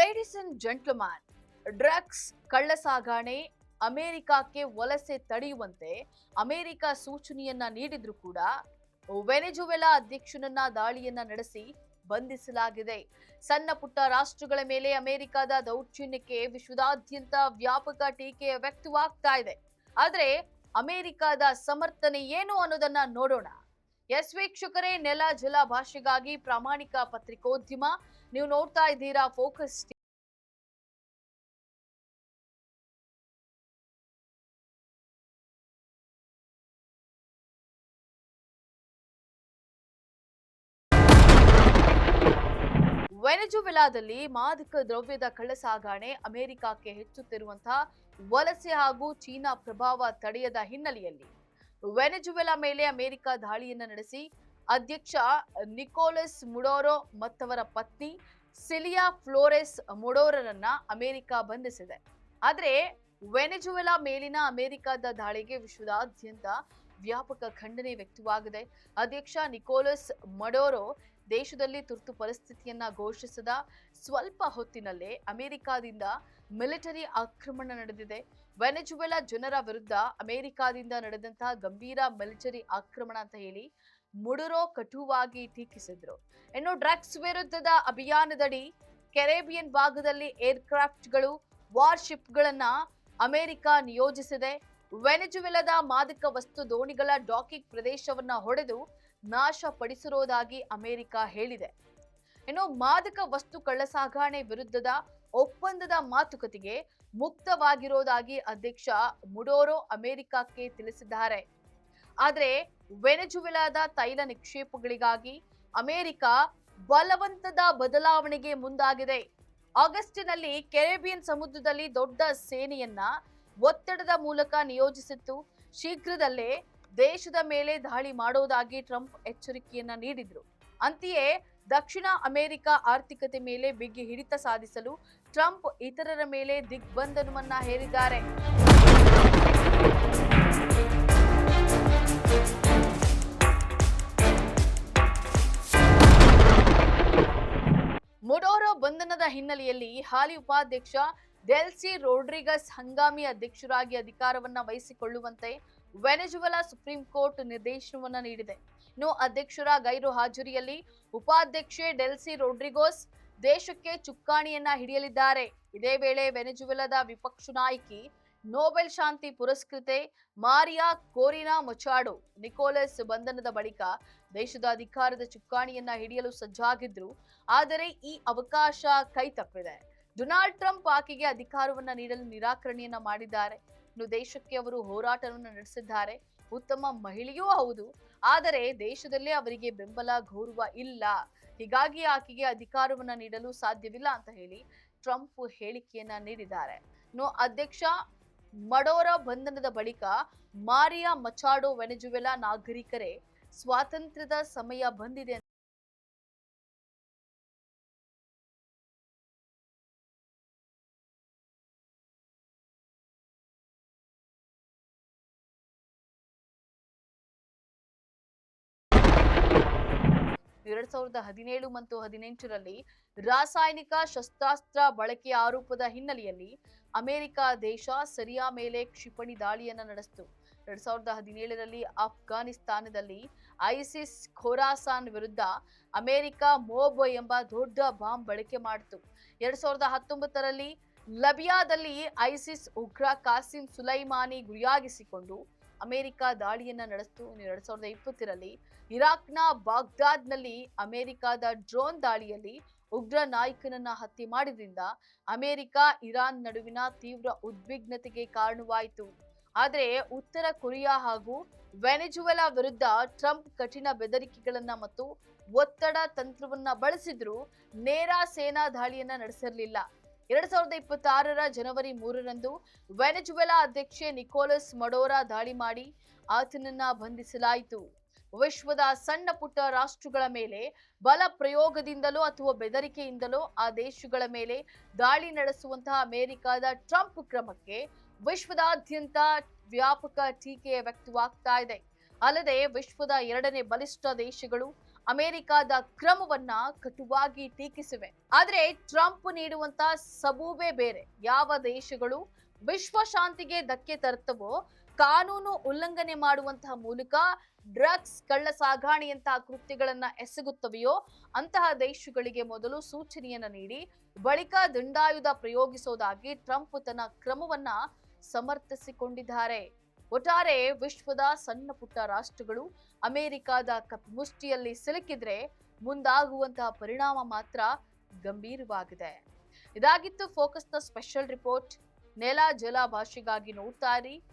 Ladies and gentleman, drugs ಕಳ್ಳಸಾಗಣೆ ಅಮೆರಿಕಕ್ಕೆ ವಲಸೆ ತಡೆಯುವಂತೆ ಅಮೆರಿಕ ಸೂಚನೆಯನ್ನ ನೀಡಿದ್ರು ಕೂಡ ವೆನೆಜುವೆಲಾ ಅಧ್ಯಕ್ಷನನ್ನ ದಾಳಿಯನ್ನ ನಡೆಸಿ ಬಂಧಿಸಲಾಗಿದೆ. ಸಣ್ಣ ಪುಟ್ಟ ರಾಷ್ಟ್ರಗಳ ಮೇಲೆ ಅಮೆರಿಕದ ದೌರ್ಜನ್ಯಕ್ಕೆ ವಿಶ್ವದಾದ್ಯಂತ ವ್ಯಾಪಕ ಟೀಕೆ ವ್ಯಕ್ತವಾಗ್ತಾ ಇದೆ. ಆದ್ರೆ ಅಮೆರಿಕದ ಸಮರ್ಥನೆ ಏನು ಅನ್ನೋದನ್ನ ನೋಡೋಣ. ಎಸ್ ವೀಕ್ಷಕರೇ, ನೆಲ ಜಲ ಭಾಷೆಗಾಗಿ ಪ್ರಾಮಾಣಿಕ ಪತ್ರಿಕೋದ್ಯಮ. ನೀವು ನೋಡ್ತಾ ಇದ್ದೀರಾ ಫೋಕಸ್. ವೆನೆಜುವೆಲಾದಲ್ಲಿ ಮಾದಕ ದ್ರವ್ಯದ ಕಳ್ಳಸಾಗಣೆ ಅಮೆರಿಕಕ್ಕೆ ಹೆಚ್ಚುತ್ತಿರುವಂತಹ ವಲಸೆ ಹಾಗೂ ಚೀನಾ ಪ್ರಭಾವ ತಡೆಯದ ಹಿನ್ನೆಲೆಯಲ್ಲಿ ವೆನೆಜುವೆಲಾ ಮೇಲೆ ಅಮೆರಿಕ ದಾಳಿಯನ್ನ ನಡೆಸಿ ಅಧ್ಯಕ್ಷ ನಿಕೋಲಸ್ ಮುಡೋರೋ ಮತ್ತವರ ಪತ್ನಿ ಸಿಲಿಯಾ ಫ್ಲೋರೆಸ್ ಮುಡೋರರನ್ನ ಅಮೆರಿಕ ಬಂಧಿಸಿದೆ. ಆದ್ರೆ ವೆನೆಜುವೆಲಾ ಮೇಲಿನ ಅಮೆರಿಕದ ದಾಳಿಗೆ ವಿಶ್ವದಾದ್ಯಂತ ವ್ಯಾಪಕ ಖಂಡನೆ ವ್ಯಕ್ತವಾಗಿದೆ. ಅಧ್ಯಕ್ಷ ನಿಕೋಲಸ್ ಮಡೋರೋ ದೇಶದಲ್ಲಿ ತುರ್ತು ಪರಿಸ್ಥಿತಿಯನ್ನ ಘೋಷಿಸಿದ ಸ್ವಲ್ಪ ಹೊತ್ತಿನಲ್ಲೇ ಅಮೆರಿಕದಿಂದ ಮಿಲಿಟರಿ ಆಕ್ರಮಣ ನಡೆದಿದೆ. ವೆನೆಜುವೆಲಾ ಜನರ ವಿರುದ್ಧ ಅಮೆರಿಕದಿಂದ ನಡೆದಂತಹ ಗಂಭೀರ ಮಿಲಿಟರಿ ಆಕ್ರಮಣ ಅಂತ ಹೇಳಿ ಮುಡುರೋ ಕಟುವಾಗಿ ಟೀಕಿಸಿದ್ರು. ಇನ್ನು ಡ್ರಗ್ಸ್ ವಿರುದ್ಧದ ಅಭಿಯಾನದಡಿ ಕೆರೆಬಿಯನ್ ಭಾಗದಲ್ಲಿ ಏರ್ಕ್ರಾಫ್ಟ್ಗಳು, ವಾರ್ಶಿಪ್ಗಳನ್ನ ಅಮೆರಿಕ ನಿಯೋಜಿಸಿದೆ. ವೆನೆಜುವೆಲಾದ ಮಾದಕ ವಸ್ತು ದೋಣಿಗಳ ಡಾಕಿಂಗ್ ಪ್ರದೇಶವನ್ನ ಹೊಡೆದು ನಾಶ ಪಡಿಸಿರುವುದಾಗಿ ಅಮೆರಿಕ ಹೇಳಿದೆ. ಇನ್ನು ಮಾದಕ ವಸ್ತು ಕಳ್ಳಸಾಗಣೆ ವಿರುದ್ಧದ ಒಪ್ಪಂದದ ಮಾತುಕತೆಗೆ ಮುಕ್ತವಾಗಿರೋದಾಗಿ ಅಧ್ಯಕ್ಷ ಮುಡೋರೋ ಅಮೆರಿಕಕ್ಕೆ ತಿಳಿಸಿದ್ದಾರೆ. ಆದರೆ ವೆನೆಜುವೆಲಾದ ತೈಲ ನಿಕ್ಷೇಪಗಳಿಗಾಗಿ ಅಮೆರಿಕ ಬಲವಂತದ ಬದಲಾವಣೆಗೆ ಮುಂದಾಗಿದೆ. ಆಗಸ್ಟ್ನಲ್ಲಿ ಕೆರೆಬಿಯನ್ ಸಮುದ್ರದಲ್ಲಿ ದೊಡ್ಡ ಸೇನೆಯನ್ನ ಒತ್ತಡದ ಮೂಲಕ ನಿಯೋಜಿಸಿತ್ತು. ಶೀಘ್ರದಲ್ಲೇ ದೇಶದ ಮೇಲೆ ದಾಳಿ ಮಾಡೋದಾಗಿ ಟ್ರಂಪ್ ಎಚ್ಚರಿಕೆಯನ್ನ ನೀಡಿದ್ರು. ಅಂತೆಯೇ ದಕ್ಷಿಣ ಅಮೆರಿಕ ಆರ್ಥಿಕತೆ ಮೇಲೆ ಬಿಗಿ ಹಿಡಿತ ಸಾಧಿಸಲು ಟ್ರಂಪ್ ಇತರರ ಮೇಲೆ ದಿಗ್ಬಂಧನವನ್ನ ಹೇರಿದ್ದಾರೆ. ಮುಡೋರೋ ಬಂಧನದ ಹಿನ್ನೆಲೆಯಲ್ಲಿ ಹಾಲಿ ಉಪಾಧ್ಯಕ್ಷ ಡೆಲ್ಸಿ ರೋಡ್ರಿಗಸ್ ಹಂಗಾಮಿ ಅಧ್ಯಕ್ಷರಾಗಿ ಅಧಿಕಾರವನ್ನ ವಹಿಸಿಕೊಳ್ಳುವಂತೆ ವೆನೆಜುವೆಲಾ ಸುಪ್ರೀಂ ಕೋರ್ಟ್ ನಿರ್ದೇಶನವನ್ನ ನೀಡಿದೆ. ಇನ್ನು ಅಧ್ಯಕ್ಷರ ಗೈರು ಹಾಜರಿಯಲ್ಲಿ ಉಪಾಧ್ಯಕ್ಷೆ ಡೆಲ್ಸಿ ರೋಡ್ರಿಗೋಸ್ ದೇಶಕ್ಕೆ ಚುಕ್ಕಾಣಿಯನ್ನ ಹಿಡಿಯಲಿದ್ದಾರೆ. ಇದೇ ವೇಳೆ ವೆನೆಜುವೆಲಾದ ವಿಪಕ್ಷ ನಾಯಕಿ, ನೊಬೆಲ್ ಶಾಂತಿ ಪುರಸ್ಕೃತೆ ಮಾರಿಯಾ ಕೋರಿನಾ ಮಚಾಡೋ ನಿಕೋಲಸ್ ಬಂಧನದ ಬಳಿಕ ದೇಶದ ಅಧಿಕಾರದ ಚುಕ್ಕಾಣಿಯನ್ನ ಹಿಡಿಯಲು ಸಜ್ಜಾಗಿದ್ರು. ಆದರೆ ಈ ಅವಕಾಶ ಕೈತಪ್ಪಿದೆ. ಡೊನಾಲ್ಡ್ ಟ್ರಂಪ್ ಆಕೆಗೆ ಅಧಿಕಾರವನ್ನ ನೀಡಲು ನಿರಾಕರಣೆಯನ್ನ ಮಾಡಿದ್ದಾರೆ. ಇನ್ನು ದೇಶಕ್ಕೆ ಅವರು ಹೋರಾಟವನ್ನು ನಡೆಸಿದ್ದಾರೆ. ಉತ್ತಮ ಮಹಿಳೆಯೂ ಹೌದು, ಆದರೆ ದೇಶದಲ್ಲೇ ಅವರಿಗೆ ಬೆಂಬಲ ಗೌರವ ಇಲ್ಲ. ಹೀಗಾಗಿ ಆಕೆಗೆ ಅಧಿಕಾರವನ್ನ ನೀಡಲು ಸಾಧ್ಯವಿಲ್ಲ ಅಂತ ಹೇಳಿ ಟ್ರಂಪ್ ಹೇಳಿಕೆಯನ್ನ ನೀಡಿದ್ದಾರೆ. ಇನ್ನು ಅಧ್ಯಕ್ಷ ಮಡೋರೋ ಬಂಧನದ ಬಳಿಕ ಮಾರಿಯಾ ಮಚಾಡೋ ವೆನೆಜುವೆಲಾ ನಾಗರಿಕರೇ ಸ್ವಾತಂತ್ರ್ಯದ ಸಮಯ ಬಂದಿದೆ 2017 ಮತ್ತು 2018ರಲ್ಲಿ ರಾಸಾಯನಿಕ ಶಸ್ತ್ರಾಸ್ತ್ರ ಬಳಕೆಯ ಆರೋಪದ ಹಿನ್ನೆಲೆಯಲ್ಲಿ ಅಮೆರಿಕ ದೇಶ ಸಿರಿಯಾ ಮೇಲೆ ಕ್ಷಿಪಣಿ ದಾಳಿಯನ್ನ ನಡೆಸಿತು. 2017ರಲ್ಲಿ ಅಫ್ಘಾನಿಸ್ತಾನದಲ್ಲಿ ಐಸಿಸ್ ಖೋರಾಸಾನ್ ವಿರುದ್ಧ ಅಮೆರಿಕ ಮೋಬ್ ಎಂಬ ದೊಡ್ಡ ಬಾಂಬ್ ಬಳಕೆ ಮಾಡಿತು. 2019ರಲ್ಲಿ ಲಬಿಯಾದಲ್ಲಿ ಐಸಿಸ್ ಉಗ್ರ ಕಾಸಿಂ ಸುಲೈಮಾನಿ ಗುರಿಯಾಗಿಸಿಕೊಂಡು ಅಮೆರಿಕ ದಾಳಿಯನ್ನ ನಡೆಸಿತು. 2020ರಲ್ಲಿ ಇರಾಕ್ನ ಬಾಗ್ದಾದ್ನಲ್ಲಿ ಅಮೆರಿಕದ ಡ್ರೋನ್ ದಾಳಿಯಲ್ಲಿ ಉಗ್ರ ನಾಯಕನನ್ನ ಹತ್ಯೆ ಮಾಡಿದ್ರಿಂದ ಅಮೆರಿಕ ಇರಾನ್ ನಡುವಿನ ತೀವ್ರ ಉದ್ವಿಗ್ನತೆಗೆ ಕಾರಣವಾಯಿತು. ಆದರೆ ಉತ್ತರ ಕೊರಿಯಾ ಹಾಗೂ ವೆನೆಜುವೆಲಾ ವಿರುದ್ಧ ಟ್ರಂಪ್ ಕಠಿಣ ಬೆದರಿಕೆಗಳನ್ನ ಮತ್ತು ಒತ್ತಡ ತಂತ್ರವನ್ನ ಬಳಸಿದ್ರು ನೇರ ಸೇನಾ ದಾಳಿಯನ್ನ ನಡೆಸಿರಲಿಲ್ಲ. 2026ರ ಜನವರಿ 3ರಂದು ವೆನೆಜುವೆಲಾ ಅಧ್ಯಕ್ಷೆ ನಿಕೋಲಸ್ ಮಡೋರಾ ದಾಳಿ ಮಾಡಿ ಆತನನ್ನ ಬಂಧಿಸಲಾಯಿತು. ವಿಶ್ವದ ಸಣ್ಣ ಪುಟ್ಟ ರಾಷ್ಟ್ರಗಳ ಮೇಲೆ ಬಲ ಪ್ರಯೋಗದಿಂದಲೋ ಅಥವಾ ಬೆದರಿಕೆಯಿಂದಲೋ ಆ ದೇಶಗಳ ಮೇಲೆ ದಾಳಿ ನಡೆಸುವಂತಹ ಅಮೆರಿಕದ ಟ್ರಂಪ್ ಕ್ರಮಕ್ಕೆ ವಿಶ್ವದಾದ್ಯಂತ ವ್ಯಾಪಕ ಟೀಕೆ ವ್ಯಕ್ತವಾಗ್ತಾ ಇದೆ. ಅಲ್ಲದೆ ವಿಶ್ವದ 2ನೇ ಬಲಿಷ್ಠ ದೇಶಗಳು ಅಮೆರಿಕದ ಕ್ರಮವನ್ನ ಕಟುವಾಗಿ ಟೀಕಿಸಿವೆ. ಆದ್ರೆ ಟ್ರಂಪ್ ನೀಡುವಂತ ಸಬೂಬೇ ಬೇರೆ. ಯಾವ ದೇಶಗಳು ವಿಶ್ವ ಶಾಂತಿಗೆ ಧಕ್ಕೆ ತರುತ್ತವೋ, ಕಾನೂನು ಉಲ್ಲಂಘನೆ ಮಾಡುವಂತಹ ಮೂಲಕ ಡ್ರಗ್ಸ್ ಕಳ್ಳ ಸಾಗಾಣಿಯಂತಹ ಕೃತ್ಯಗಳನ್ನ ಎಸಗುತ್ತವೆಯೋ ಅಂತಹ ದೇಶಗಳಿಗೆ ಮೊದಲು ಸೂಚನೆಯನ್ನ ನೀಡಿ ಬಳಿಕ ದಂಡಾಯುಧ ಪ್ರಯೋಗಿಸೋದಾಗಿ ಟ್ರಂಪ್ ತನ್ನ ಕ್ರಮವನ್ನ ಸಮರ್ಥಿಸಿಕೊಂಡಿದ್ದಾರೆ. ಒಟ್ಟಾರೆ ವಿಶ್ವದ ಸಣ್ಣ ಪುಟ್ಟ ರಾಷ್ಟ್ರಗಳು ಅಮೆರಿಕದ ಕಪಿಮುಷ್ಟಿಯಲ್ಲಿ ಸಿಲುಕಿದ್ರೆ ಮುಂದಾಗುವಂತಹ ಪರಿಣಾಮ ಮಾತ್ರ ಗಂಭೀರವಾಗಿದೆ. ಇದಾಗಿತ್ತು ಫೋಕಸ್ನ ಸ್ಪೆಷಲ್ ರಿಪೋರ್ಟ್. ನೆಲ ಜಲ ಭಾಷೆಗಾಗಿ ನೋಡ್ತಾ ಇರಿ